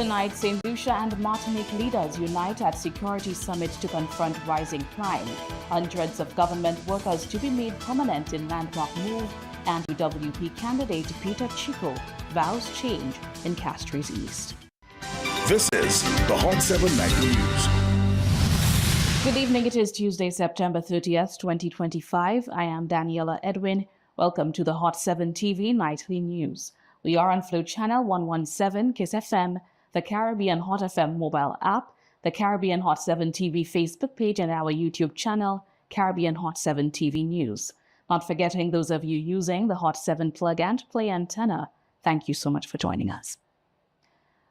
Tonight, St. Lucia and Martinique leaders unite at Security Summit to confront rising crime. Hundreds of government workers to be made permanent in landmark move, and UWP candidate Peter Chico vows change in Castries East. This is the Hot 7 Nightly News. Good evening. It is Tuesday, September 30th, 2025. I am Daniela Edwin. Welcome to the Hot 7 TV Nightly News. We are on Flow Channel 117, Kiss FM, the Caribbean Hot FM mobile app, the Caribbean Hot 7 TV Facebook page, and our YouTube channel, Caribbean Hot 7 TV News. Not forgetting those of you using the Hot 7 plug and play antenna. Thank you so much for joining us.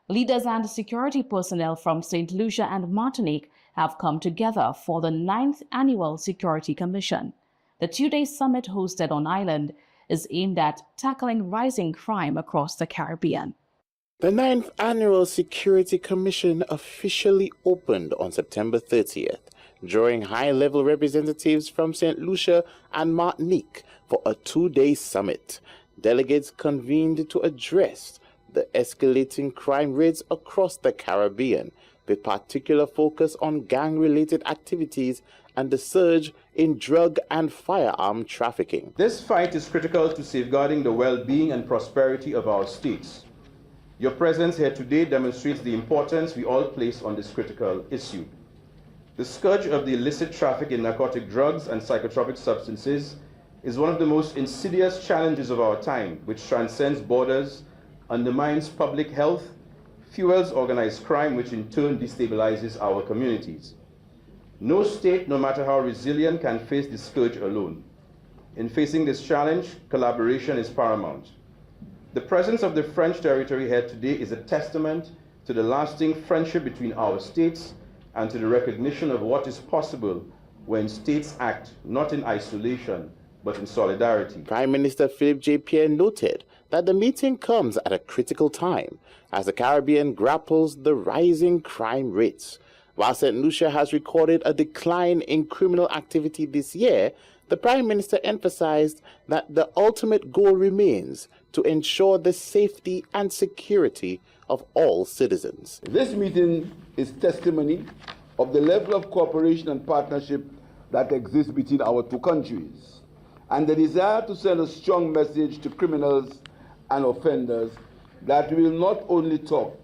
Leaders and security personnel from St. Lucia and Martinique have come together for the 9th Annual Security Commission. The two-day summit hosted on island is aimed at tackling rising crime across the Caribbean. The 9th Annual Security Commission officially opened on September 30th, drawing high-level representatives from St. Lucia and Martinique for a two-day summit. Delegates convened to address the escalating crime rates across the Caribbean, with particular focus on gang-related activities and the surge in drug and firearm trafficking. This fight is critical to safeguarding the well-being and prosperity of our states. Your presence here today demonstrates the importance we all place on this critical issue. The scourge of the illicit traffic in narcotic drugs and psychotropic substances is one of the most insidious challenges of our time, which transcends borders, undermines public health, fuels organized crime, which in turn destabilizes our communities. No state, no matter how resilient, can face this scourge alone. In facing this challenge, collaboration is paramount. The presence of the French territory here today is a testament to the lasting friendship between our states and to the recognition of what is possible when states act not in isolation, but in solidarity. Prime Minister Philip J. Pierre noted that the meeting comes at a critical time as the Caribbean grapples the rising crime rates. While St. Lucia has recorded a decline in criminal activity this year, the Prime Minister emphasized that the ultimate goal remains to ensure the safety and security of all citizens. This meeting is testimony of the level of cooperation and partnership that exists between our two countries, and the desire to send a strong message to criminals and offenders that we will not only talk,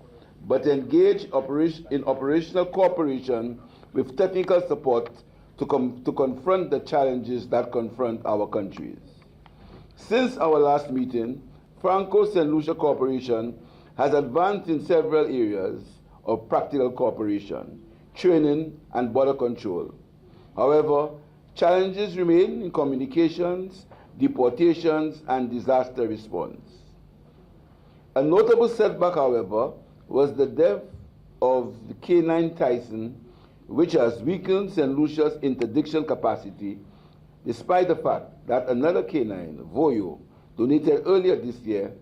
but engage in operational cooperation with technical support to confront the challenges that confront our countries. Since our last meeting, Franco-St. Lucia cooperation has advanced in several areas of practical cooperation, training, and border control. However, challenges remain in communications, deportations, and disaster response. A notable setback, however, was the death of the K9 Tyson, which has weakened St. Lucia's interdiction capacity, despite the fact that another K9, Voyo, donated earlier this year,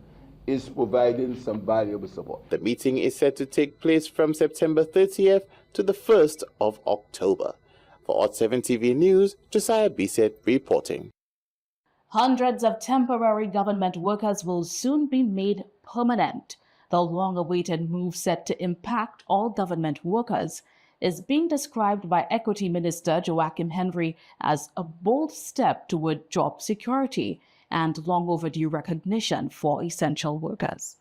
is providing some valuable support. The meeting is set to take place from September 30th to the 1st of October. For Hot 7 TV News, Josiah Bisset reporting. Hundreds of temporary government workers will soon be made permanent. The long-awaited move set to impact all government workers is being described by Equity Minister Joachim Henry as a bold step toward job security and long-overdue recognition for essential workers.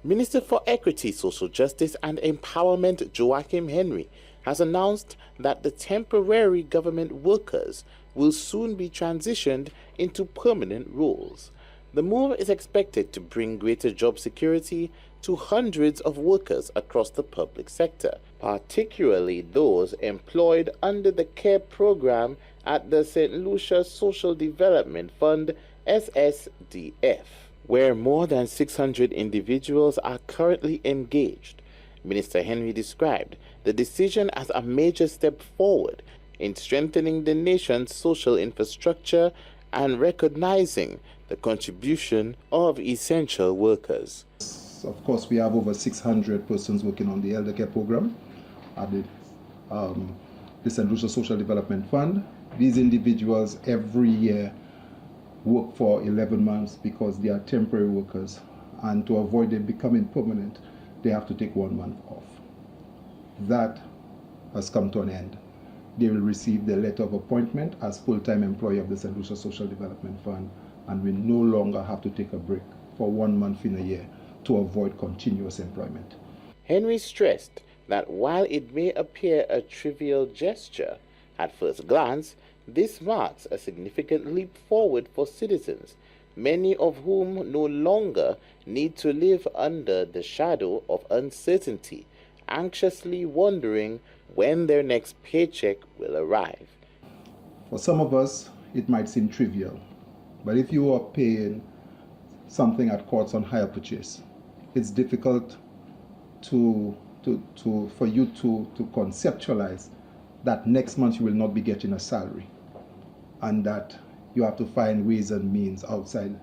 Minister for Equity, Social Justice and Empowerment Joachim Henry has announced that the temporary government workers will soon be transitioned into permanent roles. The move is expected to bring greater job security to hundreds of workers across the public sector, particularly those employed under the CARE program at the St. Lucia Social Development Fund, SSDF, where more than 600 individuals are currently engaged. Minister Henry described the decision as a major step forward in strengthening the nation's social infrastructure and recognizing the contribution of essential workers. Of course, we have over 600 persons working on the elder care program at the St. Lucia Social Development Fund. These individuals every year work for 11 months because they are temporary workers, and to avoid them becoming permanent, they have to take 1 month off. That has come to an end. They will receive their letter of appointment as full-time employee of the St. Lucia Social Development Fund and will no longer have to take a break for 1 month in a year to avoid continuous employment. Henry stressed that while it may appear a trivial gesture at first glance, this marks a significant leap forward for citizens, many of whom no longer need to live under the shadow of uncertainty, anxiously wondering when their next paycheck will arrive. For some of us, it might seem trivial, but if you are paying something at courts on hire purchase, it's difficult for you to conceptualize that next month you will not be getting a salary and that you have to find ways and means outside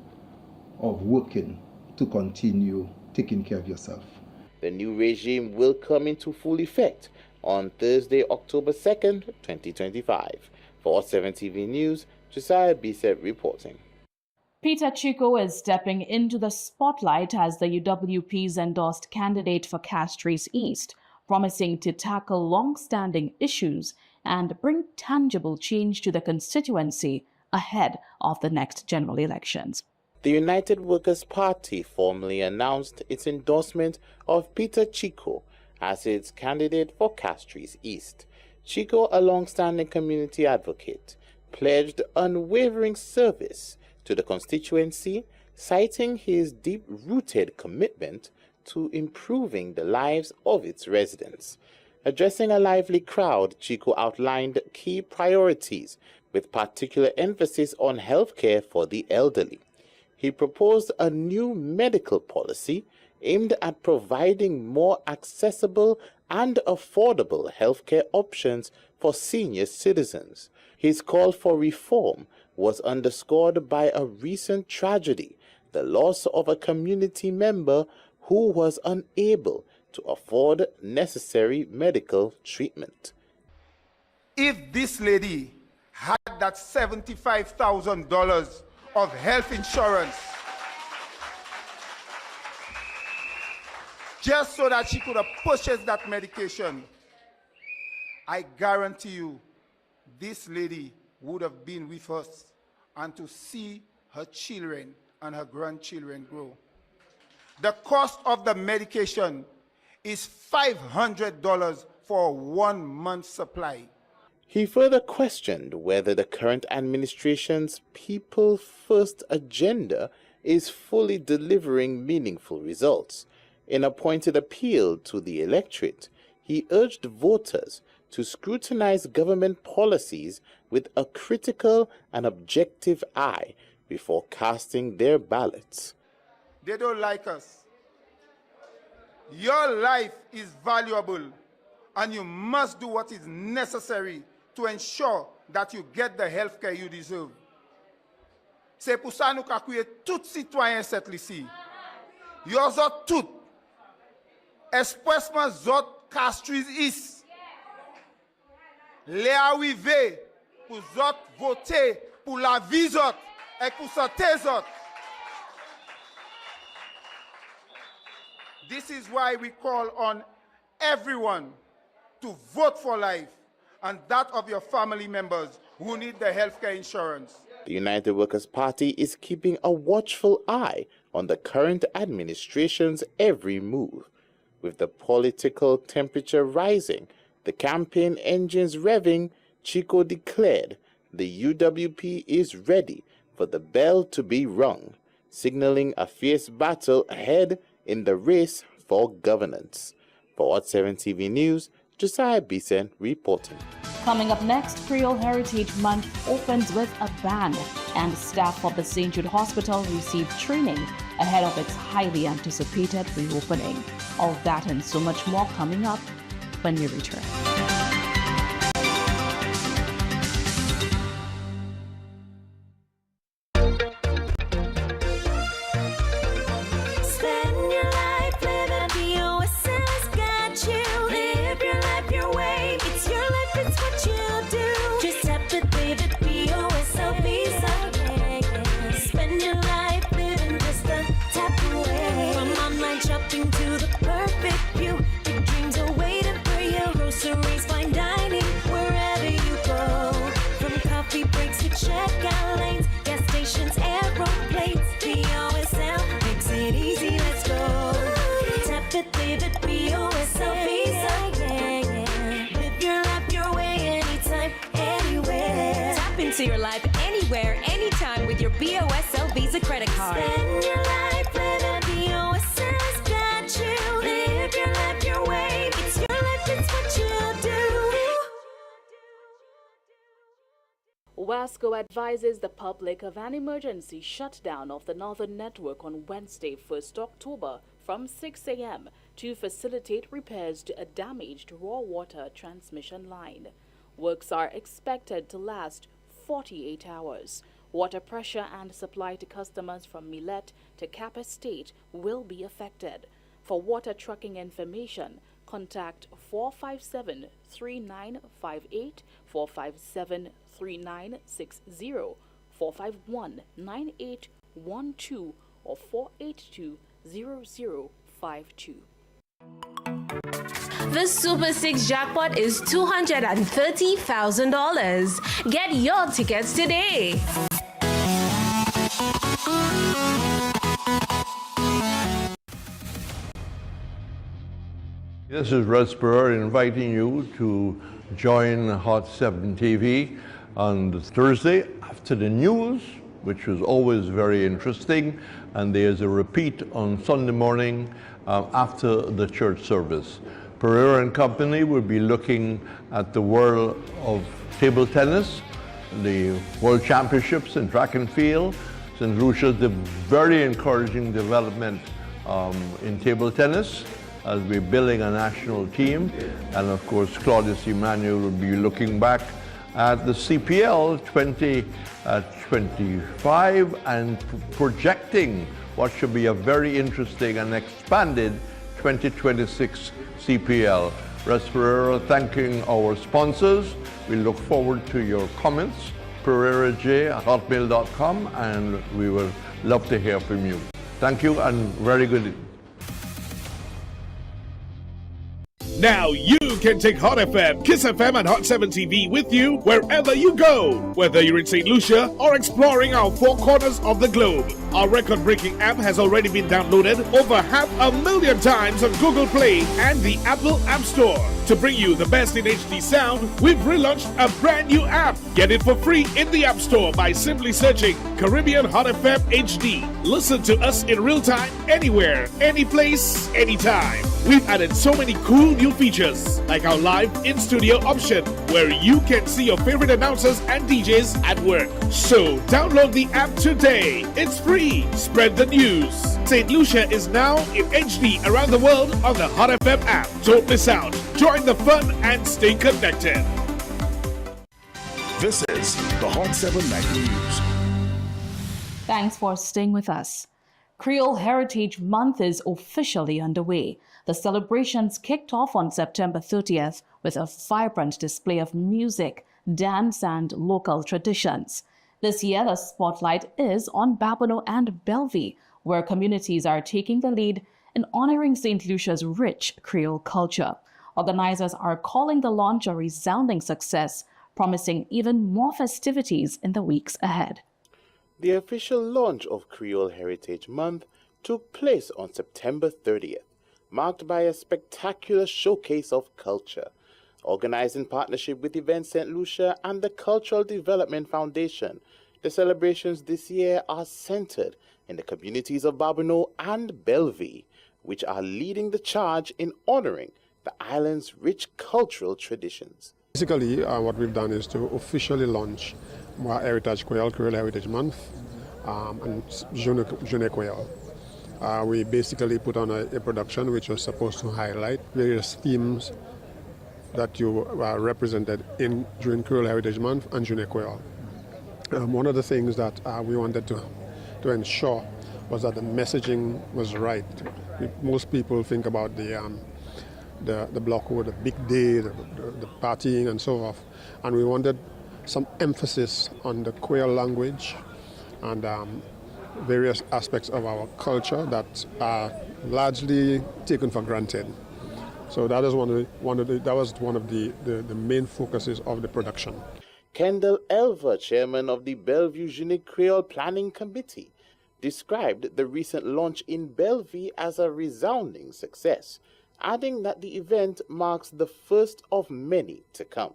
of working to continue taking care of yourself. The new regime will come into full effect on Thursday, October 2nd, 2025. For Hot 7 TV News, Josiah Bisset reporting. Peter Chico is stepping into the spotlight as the UWP's endorsed candidate for Castries East, promising to tackle long-standing issues and bring tangible change to the constituency ahead of the next general elections. The United Workers' Party formally announced its endorsement of Peter Chico as its candidate for Castries East. Chico, a long-standing community advocate, pledged unwavering service to the constituency, citing his deep-rooted commitment to improving the lives of its residents. Addressing a lively crowd, Chico outlined key priorities with particular emphasis on healthcare for the elderly. He proposed a new medical policy aimed at providing more accessible and affordable healthcare options for senior citizens. His call for reform was underscored by a recent tragedy, the loss of a community member who was unable to afford necessary medical treatment. If this lady had that $75,000 of health insurance just so that she could have purchased that medication, I guarantee you this lady would have been with us and to see her children and her grandchildren grow. The cost of the medication is $500 for 1 month's supply. He further questioned whether the current administration's People First agenda is fully delivering meaningful results. In a pointed appeal to the electorate, he urged voters to scrutinize government policies with a critical and objective eye before casting their ballots. They don't like us. Your life is valuable, and you must do what is necessary to ensure that you get the health care you deserve. C'est pour ça nous avons créé tout citoyen cette ici. Yo zot tout. Expressement zot Castries East. Les arrivés pour zot voter pour la vie zot et pour santé zot. This is why we call on everyone to vote for life and that of your family members who need the healthcare insurance. The United Workers' Party is keeping a watchful eye on the current administration's every move. With the political temperature rising, the campaign engines revving, Chico declared the UWP is ready for the bell to be rung, signaling a fierce battle ahead in the race for governance. For Hot 7 TV News, Josiah Bisset reporting. Coming up next, Creole Heritage Month opens with a band, and staff of the St. Jude Hospital received training ahead of its highly anticipated reopening. All that and so much more coming up when we return. Spend your life living just a tap away from online Going shopping to the perfect view. Big dreams are waiting for you. Groceries, fine dining, wherever you go. From coffee breaks to checkout lanes, gas stations, aeroplanes. BOSL makes it easy, let's go. Tap it, live it, BOSL Visa, yeah. Live your life your way, anytime, anywhere. Tap into your life anywhere, anytime with your BOSL Visa credit card. Spend your life living, BOSL's got you. Live your life your way, it's your life, it's what you do. WASCO advises the public of an emergency shutdown of the Northern Network on Wednesday, 1st October from 6 a.m. to facilitate repairs to a damaged raw water transmission line. Works are expected to last 48 hours. Water pressure and supply to customers from Millet to Cap Estate will be affected. For water trucking information, contact 457-3958, 457-3960, 451-9812, or 482-0052. The Super 6 jackpot is $230,000. Get your tickets today. This is Russ Brewer inviting you to join Hot 7 TV on Thursday after the news, which was always very interesting, and there's a repeat on Sunday morning after the church service. Pereira and Company will be looking at the world of table tennis, the World Championships in track and field. St. Lucia's the very encouraging development in table tennis as we're building a national team. And of course, Claudius Emmanuel will be looking back at the CPL 2025 and projecting what should be a very interesting and expanded 2026 CPL. Russ Pereira thanking our sponsors. We look forward to your comments. PereiraJ@hotmail.com, and we will love to hear from you. Thank you and very good. Now you can take Hot FM, Kiss FM, and Hot 7 TV with you wherever you go. Whether you're in St. Lucia or exploring our four corners of the globe. Our record-breaking app has already been downloaded over 500,000 times on Google Play and the Apple App Store. To bring you the best in HD sound, we've relaunched a brand new app. Get it for free in the App Store by simply searching Caribbean Hot FM HD. Listen to us in real time, anywhere, any place, anytime. We've added so many cool new features, like our live in-studio option, where you can see your favorite announcers and DJs at work. So download the app today. It's free. Spread the news. St. Lucia is now in HD around the world on the Hot FM app. Don't miss out. Join the fun and stay connected. This is the Hot 7 Nightly News. Thanks for staying with us. Creole Heritage Month is officially underway. The celebrations kicked off on September 30th with a vibrant display of music, dance, and local traditions. This year, the spotlight is on Babonneau and Bellevue, where communities are taking the lead in honoring St. Lucia's rich Creole culture. Organizers are calling the launch a resounding success, promising even more festivities in the weeks ahead. The official launch of Creole Heritage Month took place on September 30th, marked by a spectacular showcase of culture. Organized in partnership with Events St. Lucia and the Cultural Development Foundation, the celebrations this year are centered in the communities of Babonneau and Bellevue, which are leading the charge in honoring the island's rich cultural traditions. Basically, what we've done is to officially launch our Heritage Creole Heritage Month and Journée Creole. We basically put on a production which was supposed to highlight various themes that you represented during Creole Heritage Month and Journée Creole. One of the things that we wanted to ensure was that the messaging was right. Most people think about the block or the big day, the partying and so forth, and we wanted some emphasis on the Creole language and various aspects of our culture that are largely taken for granted. So that is one of the main focuses of the production. Kendall Elver, chairman of the Bellevue Unique Creole Planning Committee, described the recent launch in Bellevue as a resounding success, adding that the event marks the first of many to come.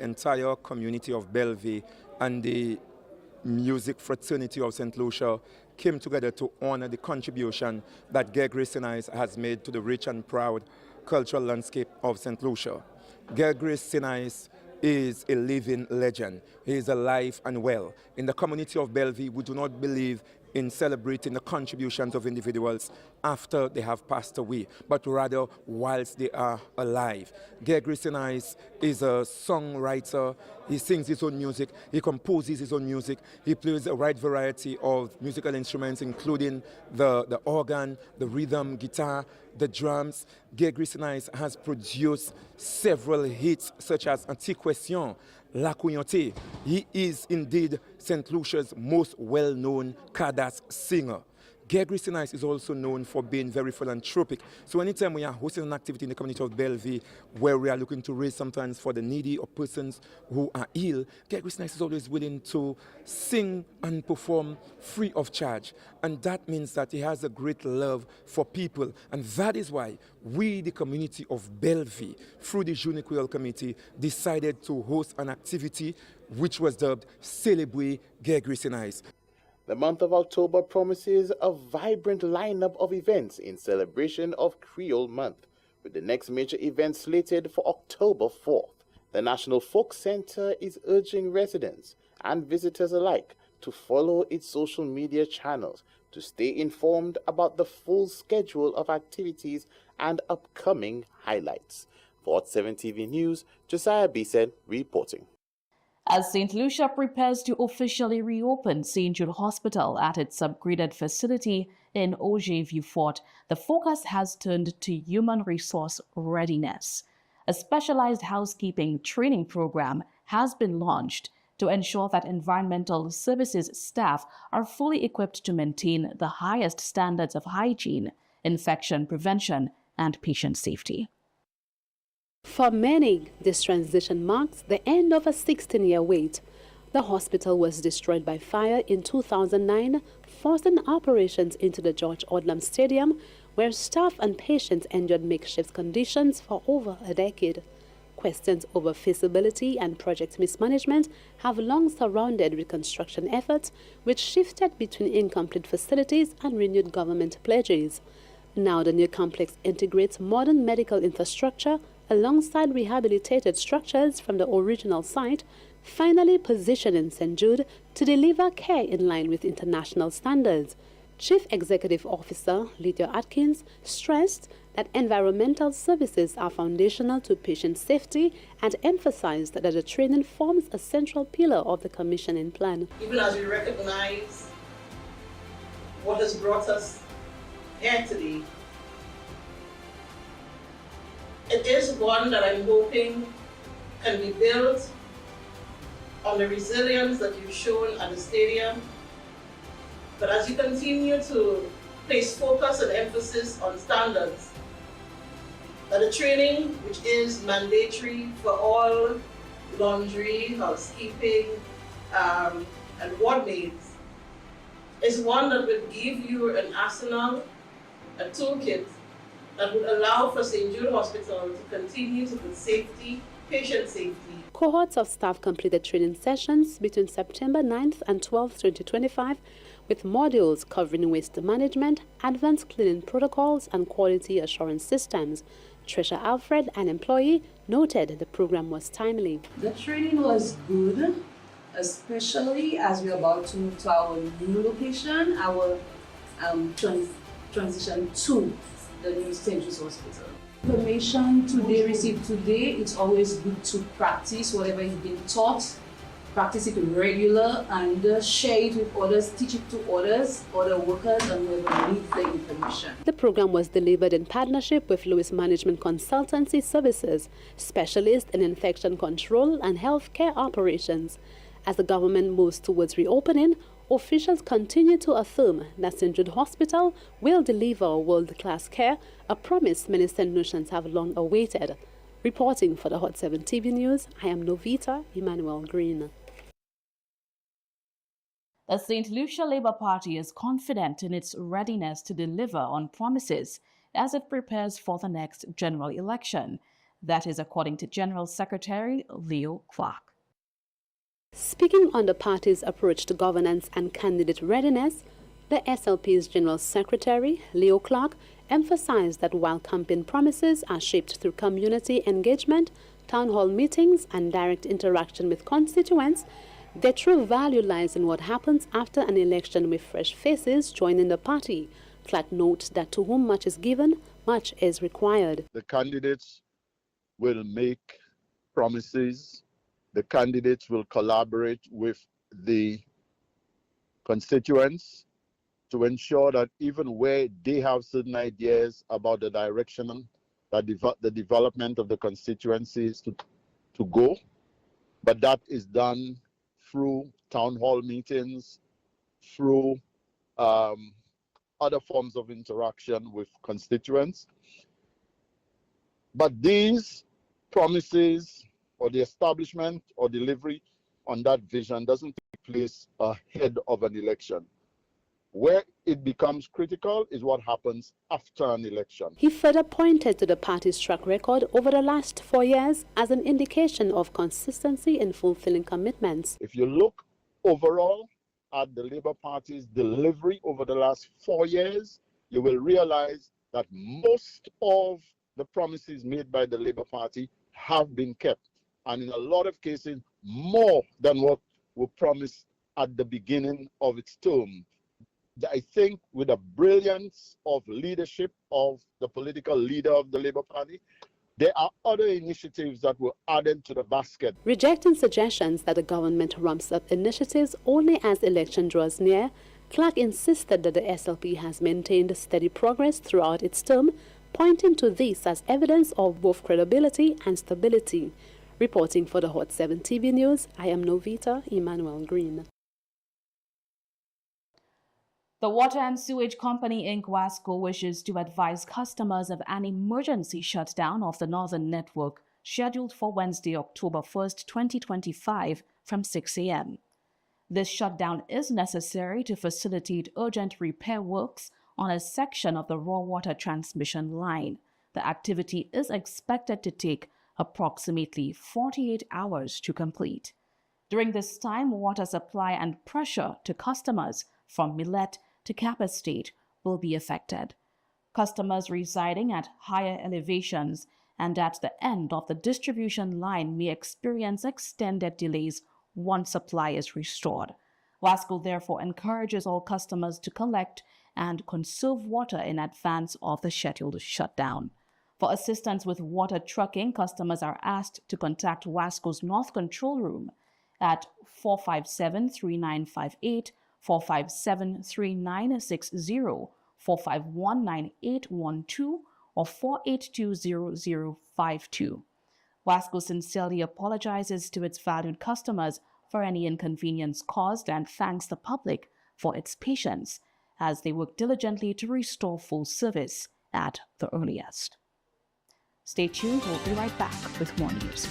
Entire community of Bellevue and the music fraternity of St. Lucia came together to honor the contribution that Gregory Sinise has made to the rich and proud cultural landscape of St. Lucia. Gregory Sinise is a living legend. He is alive and well. In the community of Bellevue, we do not believe in celebrating the contributions of individuals after they have passed away, but rather whilst they are alive. Gregory Sinise is a songwriter. He sings his own music. He composes his own music. He plays a wide variety of musical instruments, including the organ, the rhythm, guitar, the drums. Gregory Sinise has produced several hits such as Anti-Question, La Coyote. He is indeed St. Lucia's most well-known Kadas singer. Gregory Sinise is also known for being very philanthropic. So anytime we are hosting an activity in the community of Bellevue where we are looking to raise some funds for the needy or persons who are ill, Gregory Sinise is always willing to sing and perform free of charge. And that means that he has a great love for people. And that is why we, the community of Bellevue, through the Unique Creole Committee, decided to host an activity which was dubbed Celebrate Gregory Sinise. The month of October promises a vibrant lineup of events in celebration of Creole Month, with the next major event slated for October 4th. The National Folk Center is urging residents and visitors alike to follow its social media channels to stay informed about the full schedule of activities and upcoming highlights. For Hot 7 TV News, Josiah Bisset reporting. As St. Lucia prepares to officially reopen St. Jude Hospital at its upgraded facility in Auger Fort, the focus has turned to human resource readiness. A specialized housekeeping training program has been launched to ensure that environmental services staff are fully equipped to maintain the highest standards of hygiene, infection prevention, and patient safety. For many, this transition marks the end of a 16-year wait. The hospital was destroyed by fire in 2009, forcing operations into the George Odlum Stadium, where staff and patients endured makeshift conditions for over a decade. Questions over feasibility and project mismanagement have long surrounded reconstruction efforts, which shifted between incomplete facilities and renewed government pledges. Now the new complex integrates modern medical infrastructure alongside rehabilitated structures from the original site, finally positioning St. Jude to deliver care in line with international standards. Chief Executive Officer Lydia Atkins stressed that environmental services are foundational to patient safety and emphasized that the training forms a central pillar of the commissioning plan. Even as we recognize what has brought us here today, it is one that I'm hoping can be built on the resilience that you've shown at the stadium. But as you continue to place focus and emphasis on standards, that the training, which is mandatory for all laundry, housekeeping, and ward maids, is one that will give you an arsenal, a toolkit, that would allow for St. Jude Hospital to continue to put safety, patient safety. Cohorts of staff completed training sessions between September 9th and 12th, 2025, with modules covering waste management, advanced cleaning protocols, and quality assurance systems. Trisha Alfred, an employee, noted the program was timely. The training was good, especially as we're about to move to our new location, our transition to the new St. Jude's Hospital. Information today received today, it's always good to practice whatever is being taught, practice it regular, and share it with others, teach it to others, other workers, and whoever needs the information. The program was delivered in partnership with Lewis Management Consultancy Services, specialist in infection control and healthcare operations. As the government moves towards reopening, officials continue to affirm that St. Jude Hospital will deliver world-class care, a promise many St. Lucians have long awaited. Reporting for the Hot 7 TV News, I am Novita Emmanuel Green. The St. Lucia Labour Party is confident in its readiness to deliver on promises as it prepares for the next general election. That is according to General Secretary Leo Clark. Speaking on the party's approach to governance and candidate readiness, the SLP's General Secretary, Leo Clark, emphasized that while campaign promises are shaped through community engagement, town hall meetings, and direct interaction with constituents, their true value lies in what happens after an election with fresh faces joining the party. Clark notes that to whom much is given, much is required. The candidates will make promises. The candidates will collaborate with the constituents to ensure that even where they have certain ideas about the direction that the development of the constituencies to go, but that is done through town hall meetings, through other forms of interaction with constituents. But these promises or the establishment or delivery on that vision doesn't take place ahead of an election. Where it becomes critical is what happens after an election. He further pointed to the party's track record over the last 4 years as an indication of consistency in fulfilling commitments. If you look overall at the Labour Party's delivery over the last 4 years, you will realize that most of the promises made by the Labour Party have been kept. And in a lot of cases, more than what were promised at the beginning of its term. I think with the brilliance of leadership of the political leader of the Labour Party, there are other initiatives that were added to the basket. Rejecting suggestions that the government ramps up initiatives only as election draws near, Clark insisted that the SLP has maintained steady progress throughout its term, pointing to this as evidence of both credibility and stability. Reporting for the Hot 7 TV News, I am Novita Emmanuel Green. The Water and Sewage Company Inc. WASCO wishes to advise customers of an emergency shutdown of the Northern Network scheduled for Wednesday, October 1st, 2025 from 6 a.m. This shutdown is necessary to facilitate urgent repair works on a section of the raw water transmission line. The activity is expected to take approximately 48 hours to complete. During this time, water supply and pressure to customers from Millet to Cap Estate will be affected. Customers residing at higher elevations and at the end of the distribution line may experience extended delays once supply is restored. WASCO therefore encourages all customers to collect and conserve water in advance of the scheduled shutdown. For assistance with water trucking, customers are asked to contact WASCO's North Control Room at 457-3958, 457-3960, 451-9812, or 482-0052. WASCO sincerely apologizes to its valued customers for any inconvenience caused and thanks the public for its patience as they work diligently to restore full service at the earliest. Stay tuned, we'll be right back with more news.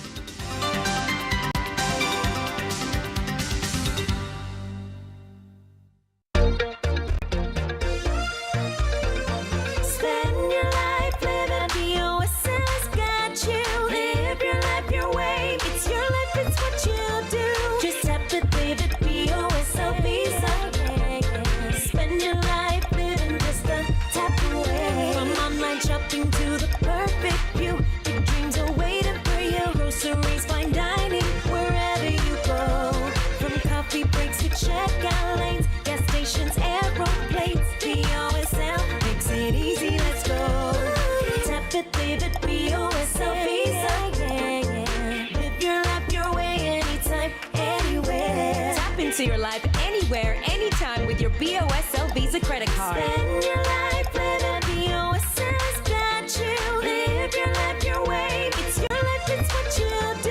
Your life anywhere, anytime with your BOSL Visa credit card. Spend your life living BOSL's got you. Live your life your way. It's your life, it's what you do.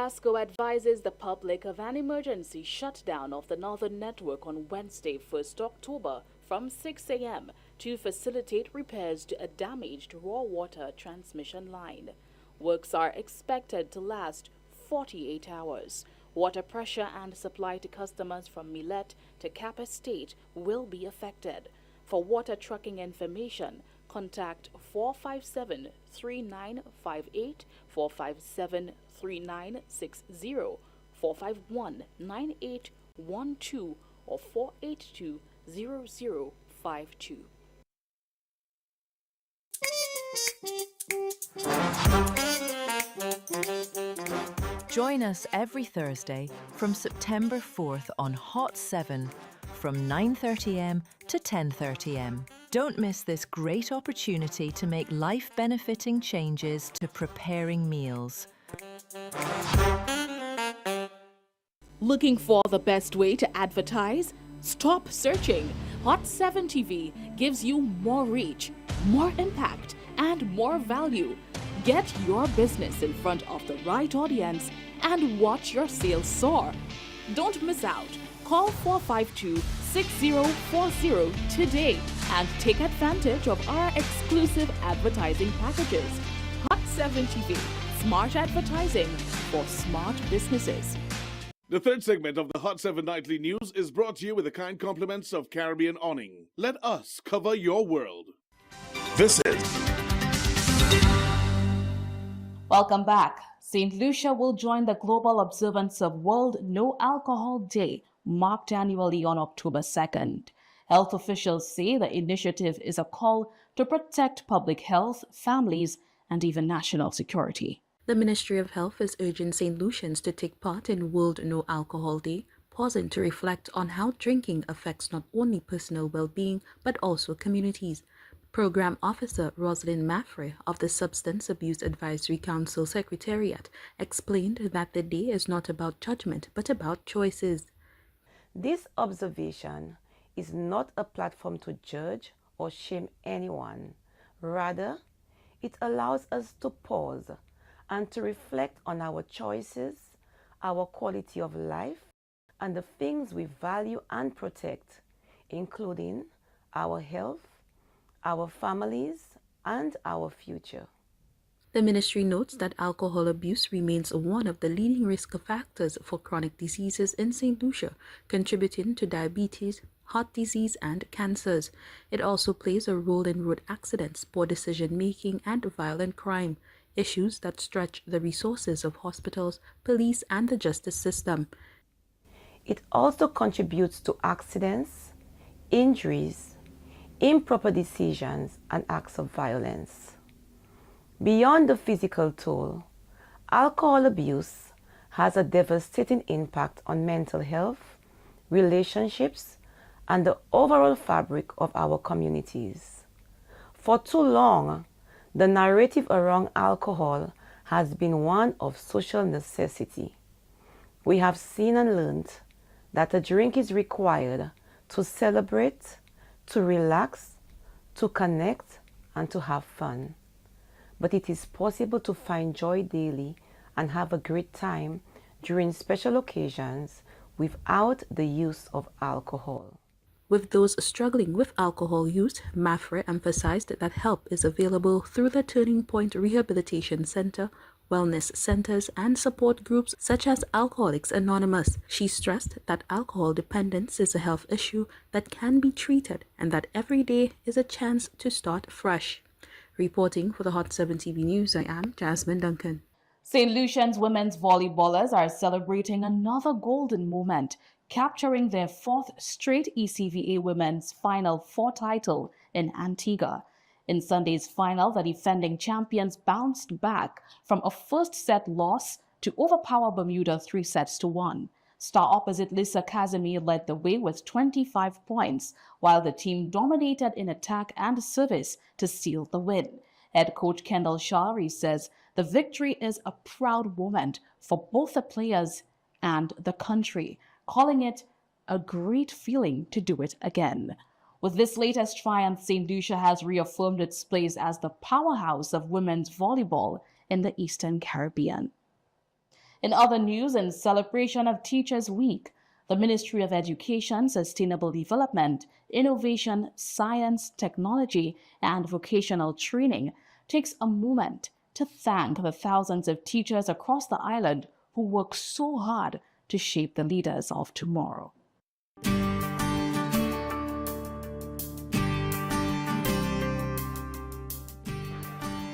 Pasco advises the public of an emergency shutdown of the Northern Network on Wednesday, 1st October from 6 a.m. to facilitate repairs to a damaged raw water transmission line. Works are expected to last 48 hours. Water pressure and supply to customers from Millet to Cap Estate will be affected. For water trucking information, contact 457-3958, 457-3960, 451-9812, or 482-0052. Join us every Thursday from September 4th on Hot 7 from 9:30am to 10:30am. Don't miss this great opportunity to make life-benefiting changes to preparing meals. Looking for the best way to advertise? Stop searching. Hot 7 TV gives you more reach, more impact, and more value. Get your business in front of the right audience and watch your sales soar. Don't miss out. Call 452-6040 today and take advantage of our exclusive advertising packages. Hot 7 TV, smart advertising for smart businesses. The third segment of the Hot 7 Nightly News is brought to you with the kind compliments of Caribbean Awning. Let us cover your world. This is Welcome back. St. Lucia will join the global observance of World No Alcohol Day, marked annually on October 2nd. Health officials say the initiative is a call to protect public health, families, and even national security. The Ministry of Health is urging St. Lucians to take part in World No Alcohol Day, pausing to reflect on how drinking affects not only personal well-being but also communities. Program Officer Rosalind Maffrey of the Substance Abuse Advisory Council Secretariat explained that the day is not about judgment but about choices. This observation is not a platform to judge or shame anyone. Rather, it allows us to pause and to reflect on our choices, our quality of life, and the things we value and protect, including our health, our families, and our future. The ministry notes that alcohol abuse remains one of the leading risk factors for chronic diseases in St. Lucia, contributing to diabetes, heart disease, and cancers. It also plays a role in road accidents, poor decision-making, and violent crime, issues that stretch the resources of hospitals, police, and the justice system. It also contributes to accidents, injuries, improper decisions, and acts of violence. Beyond the physical toll, alcohol abuse has a devastating impact on mental health, relationships, and the overall fabric of our communities. For too long, the narrative around alcohol has been one of social necessity. We have seen and learned that a drink is required to celebrate, to relax, to connect, and to have fun. But it is possible to find joy daily and have a great time during special occasions without the use of alcohol. With those struggling with alcohol use, Maffrey emphasized that help is available through the Turning Point Rehabilitation Center, wellness centers, and support groups such as Alcoholics Anonymous. She stressed that alcohol dependence is a health issue that can be treated and that every day is a chance to start fresh. Reporting for the Hot 7 TV News, I am Jasmine Duncan. St. Lucian's women's volleyballers are celebrating another golden moment, capturing their fourth straight ECVA Women's Final Four title in Antigua. In Sunday's final, the defending champions bounced back from a first-set loss to overpower Bermuda 3-1. Star opposite Lisa Casimir led the way with 25 points, while the team dominated in attack and service to seal the win. Head coach Kendall Shari says the victory is a proud moment for both the players and the country, calling it a great feeling to do it again. With this latest triumph, St. Lucia has reaffirmed its place as the powerhouse of women's volleyball in the Eastern Caribbean. In other news, in celebration of Teachers Week, the Ministry of Education, Sustainable Development, Innovation, Science, Technology, and Vocational Training takes a moment to thank the thousands of teachers across the island who work so hard to shape the leaders of tomorrow.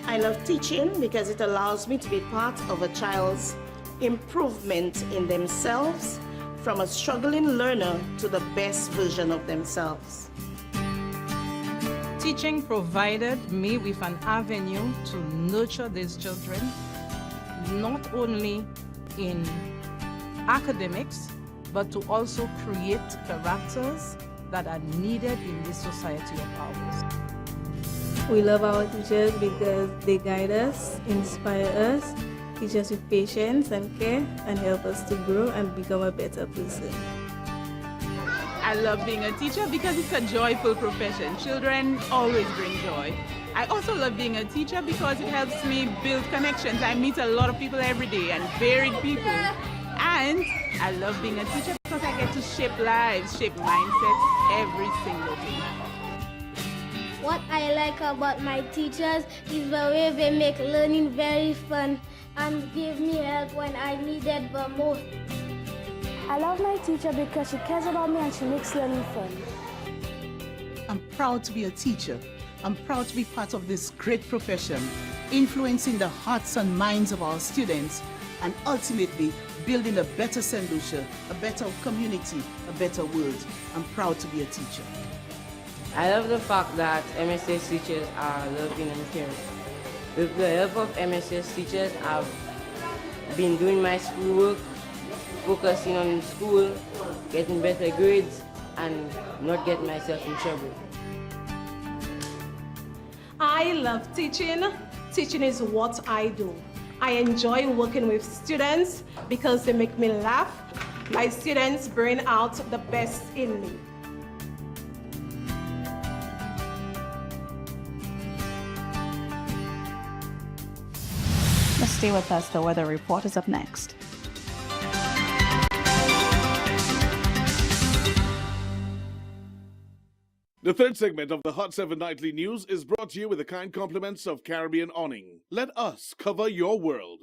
I love teaching because it allows me to be part of a child's improvement in themselves, from a struggling learner to the best version of themselves. Teaching provided me with an avenue to nurture these children, not only in academics, but to also create characters that are needed in this society of ours. We love our teachers because they guide us, inspire us, teach us with patience and care, and help us to grow and become a better person. I love being a teacher because it's a joyful profession. Children always bring joy. I also love being a teacher because it helps me build connections. I meet a lot of people every day and varied people. And I love being a teacher because I get to shape lives, shape mindsets every single day. What I like about my teachers is the way they make learning very fun and give me help when I need it the most. I love my teacher because she cares about me and she makes learning fun. I'm proud to be a teacher. I'm proud to be part of this great profession, influencing the hearts and minds of our students and ultimately building a better St. Lucia, a better community, a better world. I'm proud to be a teacher. I love the fact that MSS teachers are loving and caring. With the help of MSS teachers, I've been doing my schoolwork, focusing on school, getting better grades, and not getting myself in trouble. I love teaching. Teaching is what I do. I enjoy working with students because they make me laugh. My students bring out the best in me. Stay with us. The weather report is up next. The third segment of the Hot 7 Nightly News is brought to you with the kind compliments of Caribbean Awning. Let us cover your world.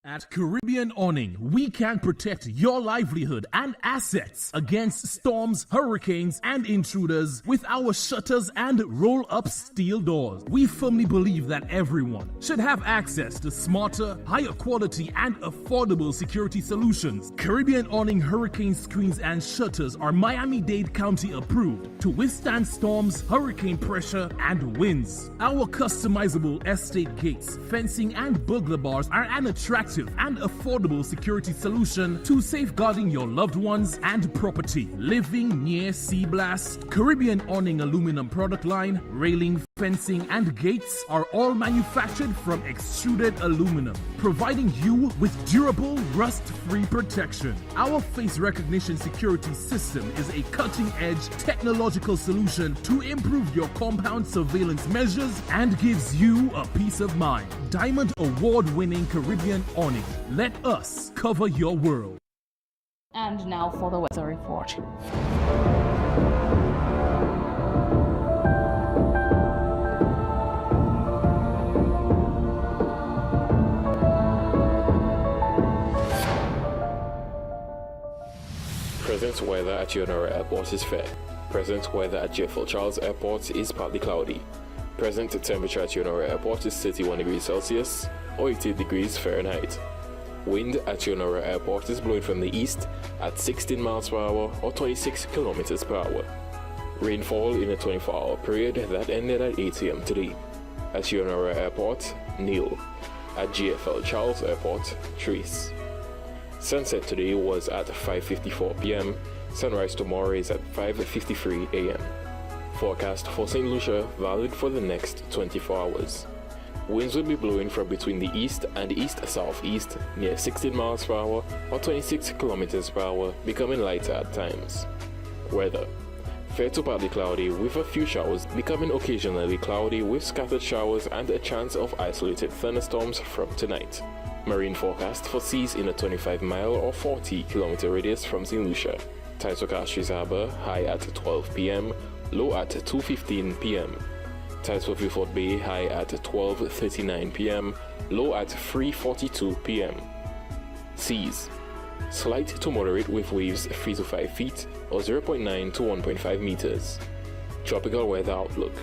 At Caribbean Awning, we can protect your livelihood and assets against storms, hurricanes, and intruders with our shutters and roll-up steel doors. We firmly believe that everyone should have access to smarter, higher quality, and affordable security solutions. Caribbean Awning hurricane screens and shutters are Miami-Dade County approved to withstand storms, hurricane pressure, and winds. Our customizable estate gates, fencing, and burglar bars are an attractive and affordable security solution to safeguarding your loved ones and property. Living near sea blast, Caribbean Awning aluminum product line, railing, fencing, and gates are all manufactured from extruded aluminum, providing you with durable, rust-free protection. Our face recognition security system is a cutting-edge technological solution to improve your compound surveillance measures and gives you a peace of mind. Diamond Award-winning Caribbean Awning. Let us cover your world. And now for the weather report. Present weather at Yonora Airport is fair. Present weather at JFL Charles Airport is partly cloudy. Present temperature at Yonora Airport is 31 degrees Celsius or 80 degrees Fahrenheit. Wind at Yonora Airport is blowing from the east at 16 miles per hour or 26 kilometers per hour. Rainfall in a 24-hour period that ended at 8 a.m. today. At Yonora Airport, Neil. At JFL Charles Airport, Trace. Sunset today was at 5:54 p.m. Sunrise tomorrow is at 5:53 a.m. Forecast for St. Lucia valid for the next 24 hours. Winds will be blowing from between the east and east-southeast near 16 miles per hour or 26 kilometers per hour, becoming lighter at times. Weather. Fair to partly cloudy with a few showers, becoming occasionally cloudy with scattered showers and a chance of isolated thunderstorms from tonight. Marine forecast for seas in a 25-mile or 40-kilometer radius from St. Lucia. Tides for Castries Harbour, high at 12 p.m., low at 2:15 p.m. Tides for Beaufort Bay, high at 12:39 p.m., low at 3:42 p.m. Seas. Slight to moderate with waves 3 to 5 feet or 0.9 to 1.5 meters. Tropical weather outlook.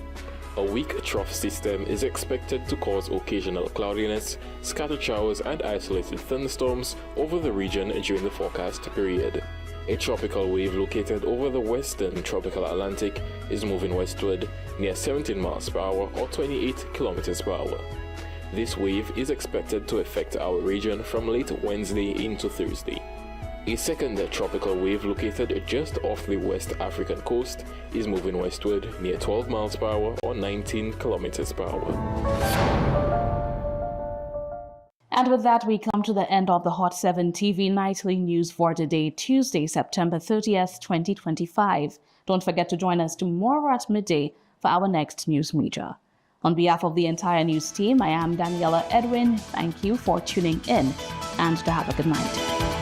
A weak trough system is expected to cause occasional cloudiness, scattered showers and isolated thunderstorms over the region during the forecast period. A tropical wave located over the western tropical Atlantic is moving westward near 17 miles per hour or 28 kilometers per hour. This wave is expected to affect our region from late Wednesday into Thursday. A second tropical wave located just off the West African coast is moving westward near 12 miles per hour or 19 kilometers per hour. And with that, we come to the end of the Hot 7 TV Nightly News for today, Tuesday, September 30th, 2025. Don't forget to join us tomorrow at midday for our next news media. On behalf of the entire news team, I am Daniela Edwin. Thank you for tuning in and to have a good night.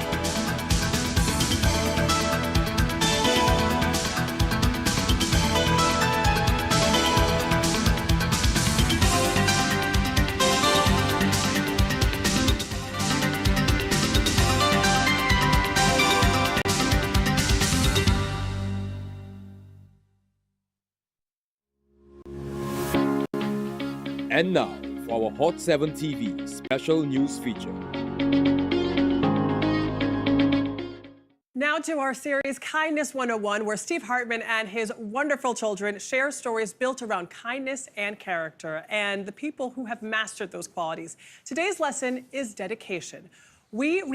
And now, for our Hot 7 TV special news feature. Now to our series Kindness 101, where Steve Hartman and his wonderful children share stories built around kindness and character and the people who have mastered those qualities. Today's lesson is dedication. We